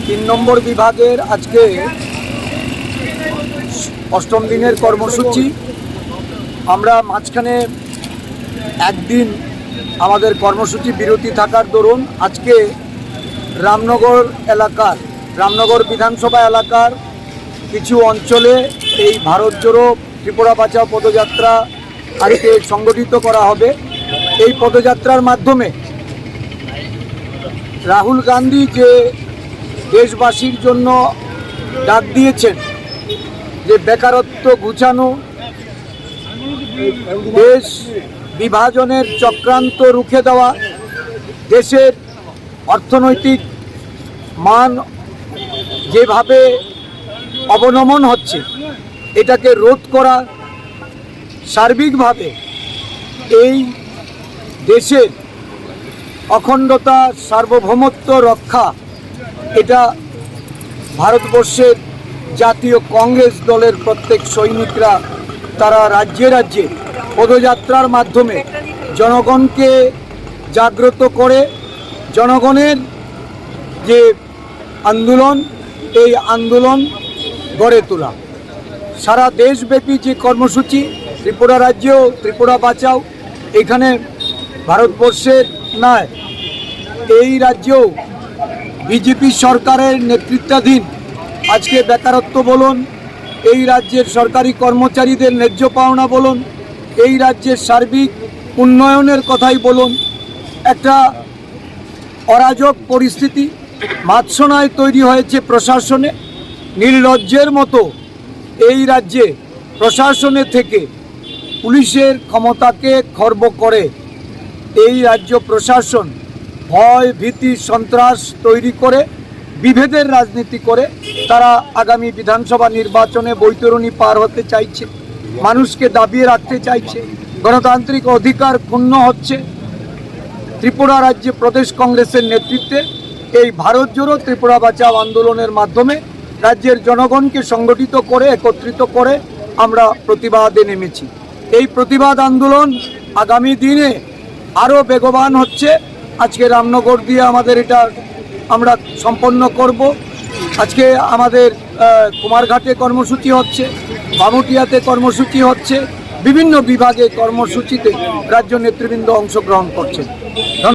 তিন নম্বর বিভাগের আজকে অষ্টম দিনের কর্মসূচি। আমরা মাঝখানে একদিন আমাদের কর্মসূচি বিরতি থাকার দরুন আজকে রামনগর বিধানসভা এলাকার কিছু অঞ্চলে এই ভারত জোড়ো ত্রিপুরা বাঁচাও পদযাত্রা আজকে সংগঠিত করা হবে। এই পদযাত্রার মাধ্যমে রাহুল গান্ধী যে দেশবাসীর জন্য ডাক দিয়েছেন, যে বেকারত্ব ঘুচানো, দেশ বিভাজনের চক্রান্ত রুখে দেওয়া, দেশের অর্থনৈতিক মান যেভাবে অবনমন হচ্ছে এটাকে রোধ করা, সার্বিকভাবে এই দেশের অখণ্ডতা সার্বভৌমত্ব রক্ষা, এটা ভারতবর্ষের জাতীয় কংগ্রেস দলের প্রত্যেক সৈনিকরা তারা রাজ্যে রাজ্যে পদযাত্রার মাধ্যমে জনগণকে জাগ্রত করে জনগণের যে আন্দোলন, এই আন্দোলন গড়ে তোলা। সারা দেশব্যাপী যে কর্মসূচি, ত্রিপুরা রাজ্যেও ত্রিপুরা বাঁচাও, এখানে ভারতবর্ষের নয়, এই রাজ্যেও বিজেপি সরকারের নেতৃত্বাধীন আজকে বেকারত্ব বলুন, এই রাজ্যের সরকারি কর্মচারীদের ন্যায্য পাওনা বলুন, এই রাজ্যের সার্বিক উন্নয়নের কথাই বলুন, একটা অরাজক পরিস্থিতি মাৎসনায় তৈরি হয়েছে প্রশাসনে। নির্লজ্জের মতো এই রাজ্যে প্রশাসনে থেকে পুলিশের ক্ষমতাকে খর্ব করে এই রাজ্য প্রশাসন ভয় ভীতি সন্ত্রাস তৈরি করে বিভেদের রাজনীতি করে তারা আগামী বিধানসভা নির্বাচনে বৈতরণী পার হতে চাইছে, মানুষকে দাবিয়ে রাখতে চাইছে, গণতান্ত্রিক অধিকার ক্ষুণ্ণ হচ্ছে। ত্রিপুরা রাজ্যে প্রদেশ কংগ্রেসের নেতৃত্বে এই ভারত জোড়ো ত্রিপুরা বাঁচাও আন্দোলনের মাধ্যমে রাজ্যের জনগণকে সংগঠিত করে একত্রিত করে আমরা প্রতিবাদে নেমেছি। এই প্রতিবাদ আন্দোলন আগামী দিনে আরও বেগবান হচ্ছে। আজকে রামনগর দিয়ে আমাদের এটা আমরা সম্পন্ন করব। আজকে আমাদের কুমারঘাটে কর্মসূচি হচ্ছে, বামুটিয়াতে কর্মসূচি হচ্ছে, বিভিন্ন বিভাগে কর্মসূচিতে রাজ্য নেতৃবৃন্দ অংশগ্রহণ করছেন।